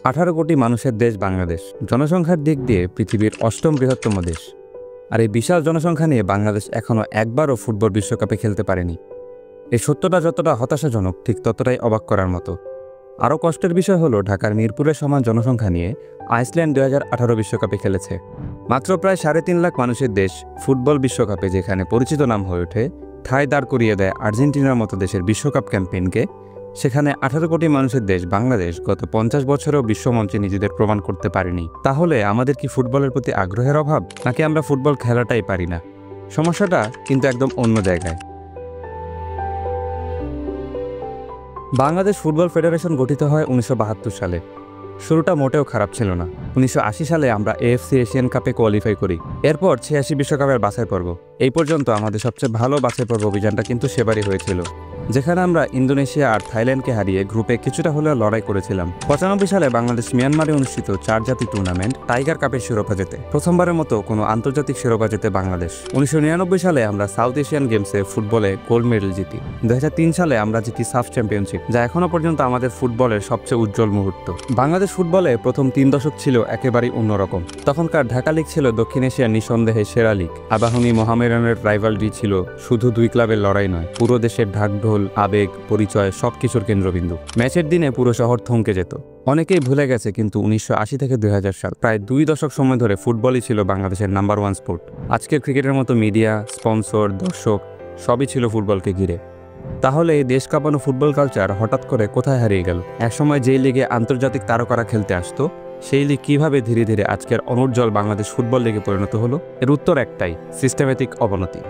18 কোটি মানুষের দেশ বাংলাদেশ, জনসংখ্যার দিক দিয়ে পৃথিবীর 8ম বৃহত্তম দেশ। আর এই বিশাল জনসংখ্যা নিয়ে বাংলাদেশ এখনও একবারও ফুটবল বিশ্বকাপে খেলতে পারেনি। এই সত্যটা যতটা হতাশাজনক, ঠিক ততটাই অবাক করার মতো। আরও কষ্টের বিষয় হলো, ঢাকার মিরপুরের সমান জনসংখ্যা নিয়ে আইসল্যান্ড 2018 বিশ্বকাপে খেলেছে। মাত্র প্রায় 3.5 লাখ মানুষের দেশ ফুটবল বিশ্বকাপে যেখানে পরিচিত নাম হয়ে ওঠে, ঠাঁই দাঁড় করিয়ে দেয় আর্জেন্টিনার মতো দেশের বিশ্বকাপ ক্যাম্পেইনকে। সেখানে 18 কোটি মানুষের দেশ বাংলাদেশ গত 50 বছরেও বিশ্বমঞ্চে নিজেদের প্রমাণ করতে পারেনি। তাহলে আমাদের কি ফুটবলের প্রতি আগ্রহের অভাব, নাকি আমরা ফুটবল খেলাটাই পারি না? সমস্যাটা কিন্তু একদম অন্য জায়গায়। বাংলাদেশ ফুটবল ফেডারেশন গঠিত হয় 1972 সালে। শুরুটা মোটেও খারাপ ছিল না। 1980 সালে আমরা এএফসি এশিয়ান কাপে কোয়ালিফাই করি। এরপর 86 বিশ্বকাপের বাছাই পর্ব। এই পর্যন্ত আমাদের সবচেয়ে ভালো বাছাই পর্ব অভিযানটা কিন্তু সেবারই হয়েছিল, যেখানে আমরা ইন্দোনেশিয়া আর থাইল্যান্ডকে হারিয়ে গ্রুপে কিছুটা হলেও লড়াই করেছিলাম। 95 সালে বাংলাদেশ মিয়ানমারে অনুষ্ঠিত 4 জাতি টুর্নামেন্ট টাইগার কাপের শিরোপা জেতে, প্রথমবারের মতো কোনো আন্তর্জাতিক শিরোপা জেতে বাংলাদেশ। 1999 সালে আমরা সাউথ এশিয়ান গেমসে ফুটবলে গোল্ড মেডেল জিতি। 2003 সালে আমরা জিতি সাফ চ্যাম্পিয়নশিপ, যা এখনও পর্যন্ত আমাদের ফুটবলের সবচেয়ে উজ্জ্বল মুহূর্ত। বাংলাদেশ ফুটবলে প্রথম 3 দশক ছিল একেবারেই অন্যরকম। তখনকার ঢাকা লিগ ছিল দক্ষিণ এশিয়ার নিঃসন্দেহে সেরা লিগ। আবাহনী মোহামেডানের রাইভালরি ছিল শুধু 2 ক্লাবের লড়াই নয়, পুরো দেশের ঢাকঢোল, আবেগ, পরিচয় সবকিছুর কেন্দ্রবিন্দু। ম্যাচের দিনে পুরো শহর থমকে যেত। অনেকেই ভুলে গেছে, কিন্তু 1980 থেকে 2000 সাল, প্রায় 2 দশক সময় ধরে ফুটবলই ছিল বাংলাদেশের নাম্বার 1 স্পোর্ট। আজকের ক্রিকেটের মতো মিডিয়া, স্পন্সর, দর্শক সবই ছিল ফুটবলকে ঘিরে। তাহলে এই দেশ কাঁপানো ফুটবল কালচার হঠাৎ করে কোথায় হারিয়ে গেল? একসময় যেই লিগে আন্তর্জাতিক তারকারা খেলতে আসতো, সেই লিগ কিভাবে ধীরে ধীরে আজকের অনুজ্জ্বল বাংলাদেশ ফুটবল লিগে পরিণত হলো? এর উত্তর একটাই: সিস্টেমেটিক অবনতি।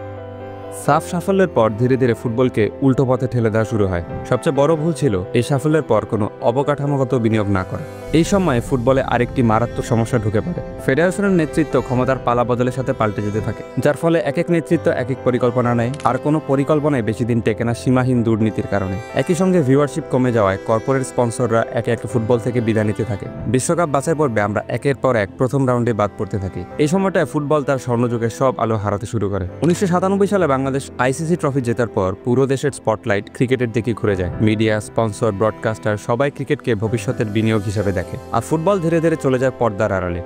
সাফ সাফল্যের পর ধীরে ধীরে ফুটবলকে উল্টো পথে ঠেলে দেওয়া শুরু হয়। সবচেয়ে বড় ভুল ছিল এই সাফল্যের পর কোনো অবকাঠামোগত বিনিয়োগ না করা। এই সময় ফুটবলে আরেকটি মারাত্মক সমস্যা ঢুকে পড়ে। ফেডারেশনের নেতৃত্ব ক্ষমতার পালা বদলের সাথে পাল্টে যেতে থাকে, যার ফলে এক এক নেতৃত্ব এক এক পরিকল্পনা নেয়, আর কোনো পরিকল্পনায় বেশি দিন টেকে না সীমাহীন দুর্নীতির কারণে। একই সঙ্গে ভিউয়ারশিপ কমে যাওয়ায় কর্পোরেট স্পন্সররা একে একে ফুটবল থেকে বিদায় নিতে থাকে। বিশ্বকাপ বাছাই পর্বে আমরা একের পর এক প্রথম রাউন্ডে বাদ পড়তে থাকি। এই সময়টায় ফুটবল তার স্বর্ণযুগের সব আলো হারাতে শুরু করে। 1997 সালে বাংলাদেশ আইসিসি ট্রফি জেতার পর পুরো দেশের স্পটলাইট ক্রিকেটের দিকে ঘুরে যায়। মিডিয়া, স্পন্সর, ব্রডকাস্টার সবাই ক্রিকেটকে ভবিষ্যতের বিনিয়োগ হিসেবে দেখে, আর ফুটবল ধীরে ধীরে চলে যায় পর্দার আড়ালে।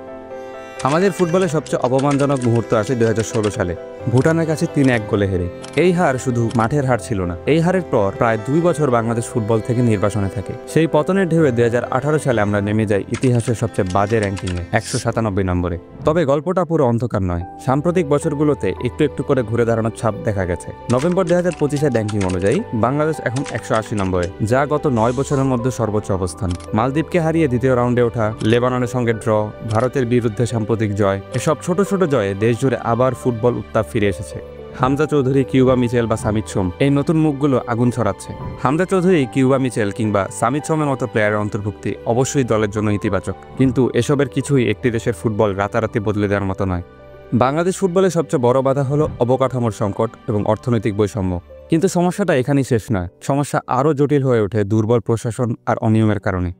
আমাদের ফুটবলের সবচেয়ে অপমানজনক মুহূর্ত আসে 2016 সালে, ভুটানের কাছে 3-1 গোলে হেরে। এই হার শুধু মাঠের হার ছিল না, এই হারের পর প্রায় 2 বছর বাংলাদেশ ফুটবল থেকে নির্বাসনে থাকে। সেই পতনের ঢেউয়ে 2018 সালে আমরা নেমে যাই ইতিহাসের সবচেয়ে বাজে র্যাঙ্কিংয়ে, 197 নম্বরে। তবে গল্পটা পুরো অন্ধকার নয়। সাম্প্রতিক বছরগুলোতে একটু একটু করে ঘুরে দাঁড়ানোর ছাপ দেখা গেছে। নভেম্বর 2025-এর র্যাঙ্কিং অনুযায়ী বাংলাদেশ এখন 180 নম্বরে, যা গত 9 বছরের মধ্যে সর্বোচ্চ অবস্থান। মালদ্বীপকে হারিয়ে দ্বিতীয় রাউন্ডে ওঠা, লেবাননের সঙ্গে ড্র, ভারতের বিরুদ্ধে সাম্প্রতিক জয়, এসব ছোট ছোট জয়ে দেশ জুড়ে আবার ফুটবল উত্তাপ ফিরে এসেছে। হামজা চৌধুরী, কিউবা মিচেল বা সামিত সোম, এই নতুন মুখগুলো আগুন ছড়াচ্ছে। হামজা চৌধুরী, কিউবা মিচেল কিংবা সামিত সোমের মতো প্লেয়ারের অন্তর্ভুক্তি অবশ্যই দলের জন্য ইতিবাচক, কিন্তু এসবের কিছুই একটি দেশের ফুটবল রাতারাতি বদলে দেওয়ার মতো নয়। বাংলাদেশ ফুটবলের সবচেয়ে বড় বাধা হলো অবকাঠামোর সংকট এবং অর্থনৈতিক বৈষম্য। কিন্তু সমস্যাটা এখানেই শেষ নয়। সমস্যা আরও জটিল হয়ে ওঠে দুর্বল প্রশাসন আর অনিয়মের কারণে।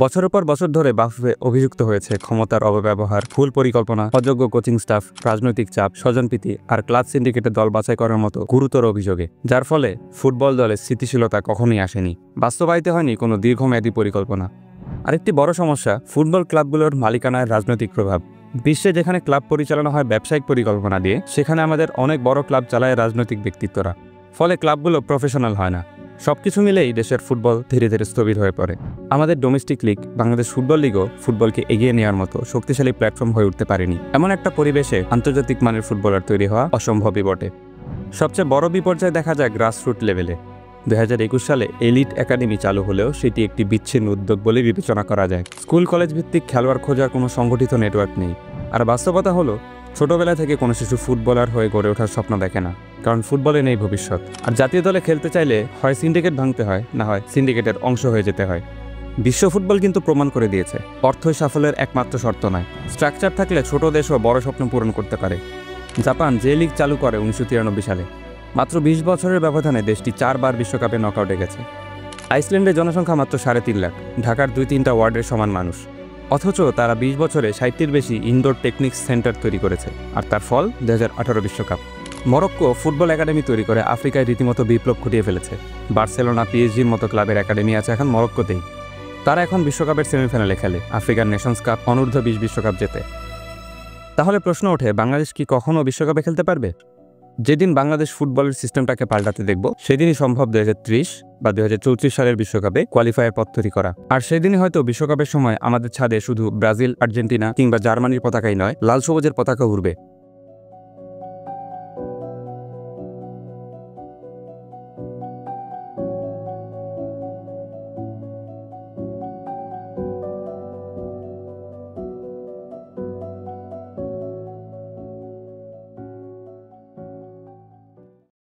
বছরের পর বছর ধরে বাফুফে অভিযুক্ত হয়েছে ক্ষমতার অপব্যবহার, ভুল পরিকল্পনা, অযোগ্য কোচিং স্টাফ, রাজনৈতিক চাপ, স্বজনপ্রীতি আর ক্লাব সিন্ডিকেটের দল বাছাই করার মতো গুরুতর অভিযোগে, যার ফলে ফুটবল দলের স্থিতিশীলতা কখনোই আসেনি। বাস্তবায়িত হয়নি কোনো দীর্ঘমেয়াদী পরিকল্পনা। আরেকটি বড় সমস্যা ফুটবল ক্লাবগুলোর মালিকানায় রাজনৈতিক প্রভাব। বিশ্বে যেখানে ক্লাব পরিচালনা হয় ব্যবসায়িক পরিকল্পনা দিয়ে, সেখানে আমাদের অনেক বড় ক্লাব চালায় রাজনৈতিক ব্যক্তিত্বরা। ফলে ক্লাবগুলো প্রফেশনাল হয় না। সবকিছু মিলেই দেশের ফুটবল ধীরে ধীরে স্থবির হয়ে পড়ে। আমাদের ডোমেস্টিক লিগ বাংলাদেশ ফুটবল লিগও ফুটবলকে এগিয়ে নেওয়ার মতো শক্তিশালী প্ল্যাটফর্ম হয়ে উঠতে পারেনি। এমন একটা পরিবেশে আন্তর্জাতিক মানের ফুটবলার তৈরি হওয়া অসম্ভবই বটে। সবচেয়ে বড় বিপর্যয় দেখা যায় গ্রাসরুট লেভেলে। 2021 সালে এলিট একাডেমি চালু হলেও সেটি একটি বিচ্ছিন্ন উদ্যোগ বলে বিবেচনা করা যায়। স্কুল কলেজ ভিত্তিক খেলোয়াড় খোঁজার কোনো সংগঠিত নেটওয়ার্ক নেই। আর বাস্তবতা হলো, ছোটবেলা থেকে কোনো শিশু ফুটবলার হয়ে গড়ে ওঠার স্বপ্ন দেখে না, কারণ ফুটবলে নেই ভবিষ্যৎ। আর জাতীয় দলে খেলতে চাইলে হয় সিন্ডিকেট ভাঙতে হয়, না হয় সিন্ডিকেটের অংশ হয়ে যেতে হয়। বিশ্ব ফুটবল কিন্তু প্রমাণ করে দিয়েছে, অর্থই সাফল্যের একমাত্র শর্ত নয়। স্ট্রাকচার থাকলে ছোট দেশও বড় স্বপ্ন পূরণ করতে পারে। জাপান যে লিগ চালু করে 1993 সালে, মাত্র 20 বছরের ব্যবধানে দেশটি 4 বার বিশ্বকাপে নকআউটে গেছে। আইসল্যান্ডের জনসংখ্যা মাত্র 3.5 লাখ, ঢাকার 2-3টা ওয়ার্ডের সমান মানুষ। অথচ তারা 20 বছরে 60টির বেশি ইনডোর টেকনিক্স সেন্টার তৈরি করেছে। আর তার ফল 2018 বিশ্বকাপ। মরক্কো ফুটবল একাডেমি তৈরি করে আফ্রিকায় রীতিমতো বিপ্লব ঘটিয়ে ফেলেছে। বার্সেলোনা, পিএসজির মতো ক্লাবের একাডেমি আছে এখন মরক্কোতেই। তারা এখন বিশ্বকাপের সেমিফাইনালে খেলে, আফ্রিকান নেশনস কাপ, অনূর্ধ্ব-20 বিশ্বকাপ জেতে। তাহলে প্রশ্ন ওঠে, বাংলাদেশ কি কখনো বিশ্বকাপে খেলতে পারবে? যেদিন বাংলাদেশ ফুটবলের সিস্টেমটাকে পাল্টাতে দেখব, সেদিনই সম্ভব 2030 বা 2034 সালের বিশ্বকাপে কোয়ালিফায়ার পথ তৈরি করা। আর সেদিনই হয়তো বিশ্বকাপের সময় আমাদের ছাদে শুধু ব্রাজিল, আর্জেন্টিনা কিংবা জার্মানির পতাকাই নয়, লাল সবুজের পতাকা উড়বে।